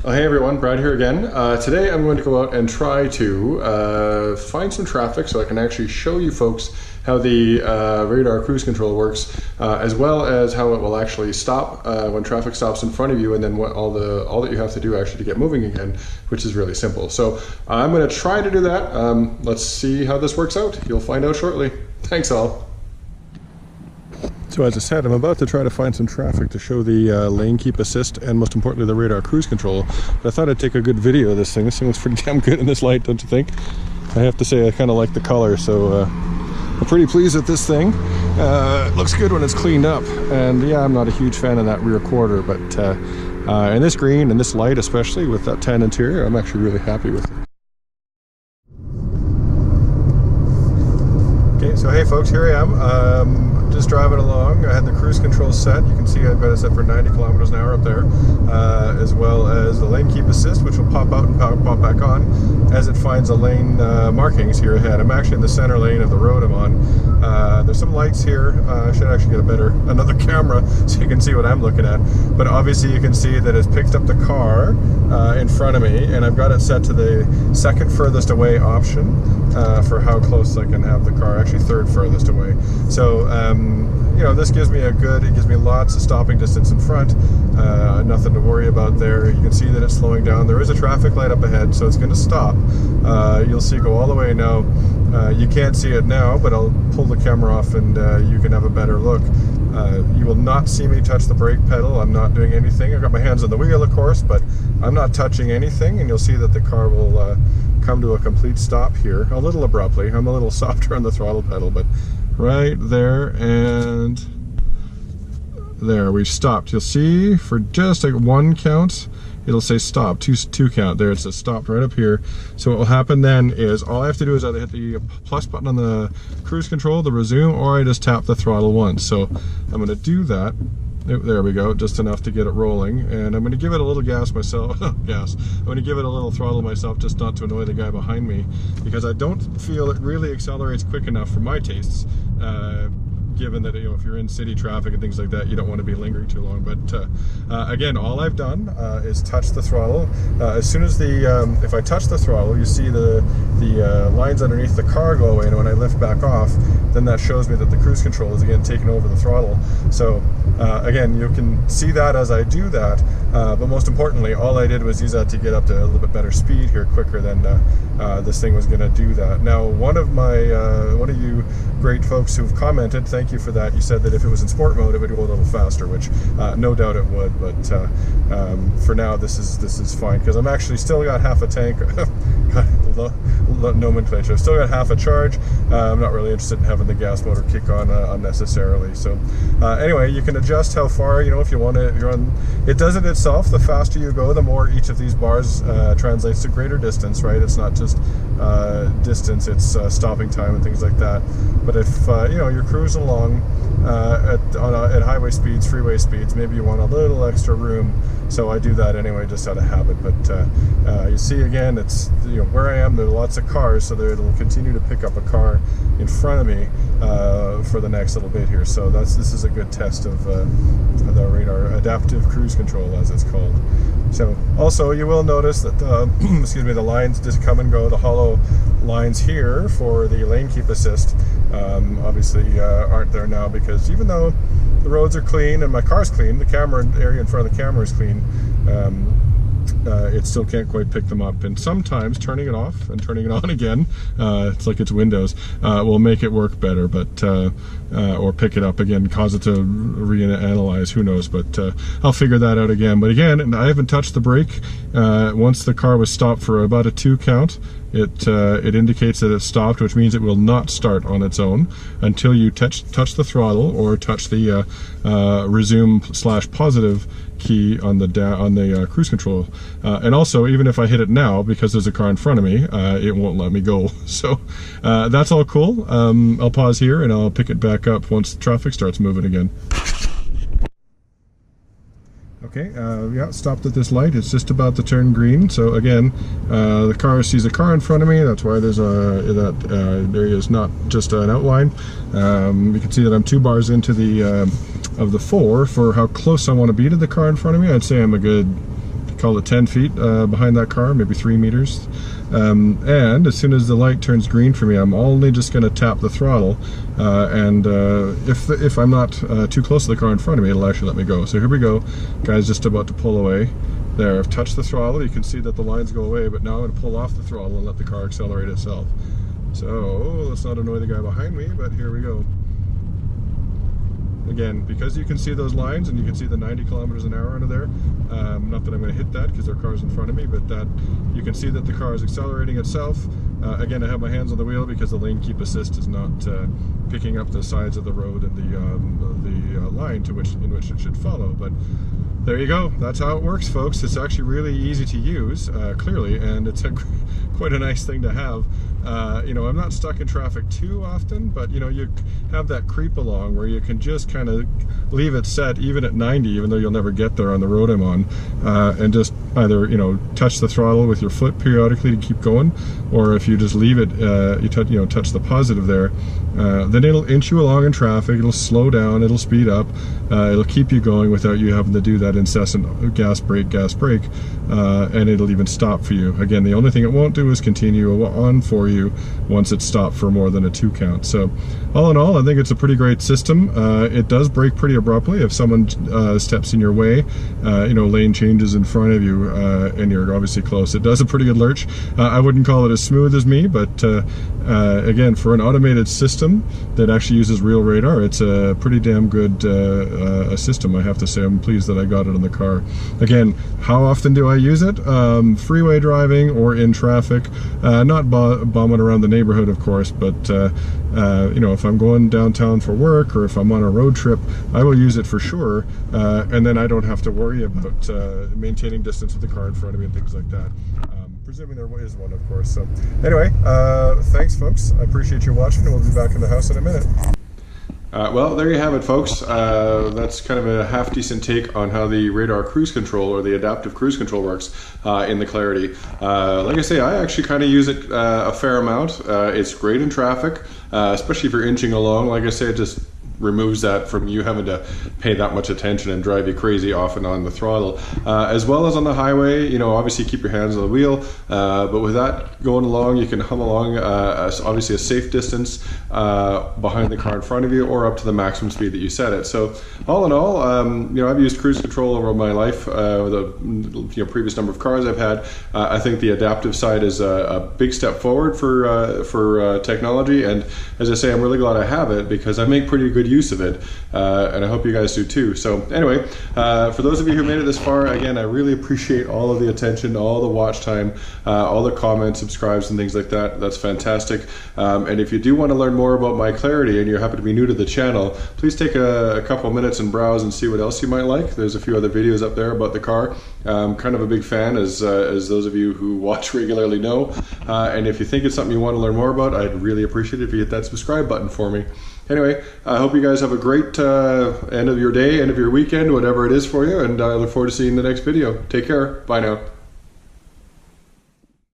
Hey everyone, Brad here again. Today I'm going to go out and try to find some traffic so I can actually show you folks how the radar cruise control works, as well as how it will actually stop when traffic stops in front of you, and then what all that you have to do actually to get moving again, which is really simple. So I'm going to try to do that. Let's see how this works out. You'll find out shortly. Thanks all. So as I said, I'm about to try to find some traffic to show the lane keep assist and most importantly the radar cruise control. But I thought I'd take a good video of this thing. This thing looks pretty damn good in this light, don't you think? I have to say I kind of like the color, so I'm pretty pleased with this thing. It looks good when it's cleaned up. And yeah, I'm not a huge fan of that rear quarter, but in this green and this light especially with that tan interior, I'm actually really happy with it. Okay, so hey folks, here I am. Just driving along. I had the cruise control set. You can see I've got it set for 90 kilometers an hour up there, as well as the lane keep assist, which will pop out and pop back on as it finds the lane markings here ahead. I'm actually in the center lane of the road I'm on. There's some lights here. I should actually get another camera so you can see what I'm looking at. But obviously you can see that it's picked up the car in front of me, and I've got it set to the second furthest away option for how close I can have the car, actually third furthest away. So you know, this gives me it gives me lots of stopping distance in front, nothing to worry about there. You can see that it's slowing down. There is a traffic light up ahead, so it's going to stop. You'll see it go all the way now. You can't see it now, but I'll pull the camera off and you can have a better look. You will not see me touch the brake pedal. I'm not doing anything. I've got my hands on the wheel, of course, but I'm not touching anything, and you'll see that the car will come to a complete stop here, a little abruptly. I'm a little softer on the throttle pedal, but right there and there, we've stopped. You'll see for just like one count, it'll say stop, two count. There, it says stopped right up here. So what will happen then is all I have to do is either hit the plus button on the cruise control, the resume, or I just tap the throttle once. So I'm going to do that. There we go, just enough to get it rolling, and I'm going to give it a little gas myself. I'm going to give it a little throttle myself, just not to annoy the guy behind me, because I don't feel it really accelerates quick enough for my tastes. Given that, you know, if you're in city traffic and things like that, you don't want to be lingering too long. But again, all I've done is touch the throttle. As soon as if I touch the throttle, you see the lines underneath the car go away, and when I lift back off, then that shows me that the cruise control is again taking over the throttle. So again, you can see that as I do that, but most importantly, all I did was use that to get up to a little bit better speed here, quicker than this thing was going to do that. Now, one of you great folks who've commented, thank you for that. You said that if it was in sport mode, it would go a little faster, which no doubt it would. But for now, this is fine, because I'm actually still got half a tank. Nomenclature. I've still got half a charge. I'm not really interested in having the gas motor kick on unnecessarily. So anyway, you can adjust how far, you know, if you want to. If you're on, it does it itself. The faster you go, the more each of these bars translates to greater distance. Right? It's not just distance; it's stopping time and things like that. But if you know, you're cruising along at highway speeds, freeway speeds, maybe you want a little extra room. So I do that anyway, just out of habit. But you see, again, it's, you know, where I am, there are lots of cars, so it'll continue to pick up a car in front of me for the next little bit here. So this is a good test of the radar adaptive cruise control, as it's called. So also, you will notice that excuse me, the lines just come and go. The hollow lines here for the lane keep assist obviously aren't there now, because even though the roads are clean and my car's clean, the camera area in front of the camera is clean, it still can't quite pick them up. And sometimes turning it off and turning it on again, it's like it's Windows, will make it work better, but or pick it up again, cause it to reanalyze, who knows. But I'll figure that out again. But again, I haven't touched the brake. Once the car was stopped for about a 2 count, it indicates that it's stopped, which means it will not start on its own until you touch the throttle or touch the resume / positive key on the cruise control. And also, even if I hit it now, because there's a car in front of me, it won't let me go. So that's all cool. I'll pause here and I'll pick it back up once the traffic starts moving again. Okay, yeah, stopped at this light. It's just about to turn green. So again, the car sees a car in front of me. That's why there's there is not just an outline. You can see that I'm 2 bars into the of the 4 for how close I want to be to the car in front of me. I'd say I'm a good call it 10 feet behind that car, maybe 3 meters. And as soon as the light turns green for me, I'm only just going to tap the throttle, and if I'm not too close to the car in front of me, it'll actually let me go. So here we go. Guy's just about to pull away. There, I've touched the throttle. You can see that the lines go away, but now I'm going to pull off the throttle and let the car accelerate itself. So let's not annoy the guy behind me, but here we go. Again, because you can see those lines and you can see the 90 kilometers an hour under there, not that I'm going to hit that because there are cars in front of me, but that you can see that the car is accelerating itself. Again, I have my hands on the wheel because the lane keep assist is not picking up the sides of the road and the line in which it should follow. But there you go. That's how it works, folks. It's actually really easy to use, clearly, and it's quite a nice thing to have. You know, I'm not stuck in traffic too often, but you know, you have that creep along where you can just kind of leave it set even at 90, even though you'll never get there on the road I'm on, and just either, you know, touch the throttle with your foot periodically to keep going, or if you just leave it, you touch the positive there, then it'll inch you along in traffic. It'll slow down, it'll speed up, it'll keep you going without you having to do that incessant gas brake, and it'll even stop for you. Again, the only thing it won't do is continue on for you once it's stopped for more than a 2 count. So all in all, I think it's a pretty great system. It does brake pretty abruptly if someone steps in your way, you know, lane changes in front of you, and you're obviously close. It does a pretty good lurch. I wouldn't call it as smooth as me, but again, for an automated system that actually uses real radar, it's a pretty damn good system, I have to say. I'm pleased that I got it in the car. Again, how often do I use it? Freeway driving or in traffic, not bombing around the neighborhood, of course, but you know, if I'm going downtown for work or if I'm on a road trip, I will use it for sure, and then I don't have to worry about maintaining distance with the car in front of me and things like that. Presuming there is one, of course. So anyway, thanks folks, I appreciate you watching, and we'll be back in the house in a minute. Well, there you have it, folks. That's kind of a half-decent take on how the radar cruise control or the adaptive cruise control works in the Clarity. Like I say, I actually kind of use it a fair amount. It's great in traffic, especially if you're inching along. Like I say, it just removes that from you having to pay that much attention and drive you crazy off and on the throttle. As well as on the highway, you know, obviously keep your hands on the wheel, but with that going along, you can hum along obviously a safe distance behind the car in front of you, or up to the maximum speed that you set it. So all in all, you know, I've used cruise control over my life with the previous number of cars I've had. I think the adaptive side is a big step forward for technology, and as I say, I'm really glad I have it because I make pretty good use of it, and I hope you guys do too. So anyway, for those of you who made it this far, again, I really appreciate all of the attention, all the watch time, all the comments, subscribes, and things like that. That's fantastic. And if you do want to learn more about my Clarity and you happen to be new to the channel, please take a couple minutes and browse and see what else you might like. There's a few other videos up there about the car. I'm kind of a big fan, as those of you who watch regularly know. And if you think it's something you want to learn more about, I'd really appreciate it if you hit that subscribe button for me. Anyway, I hope you guys have a great end of your day, end of your weekend, whatever it is for you, and I look forward to seeing the next video. Take care. Bye now.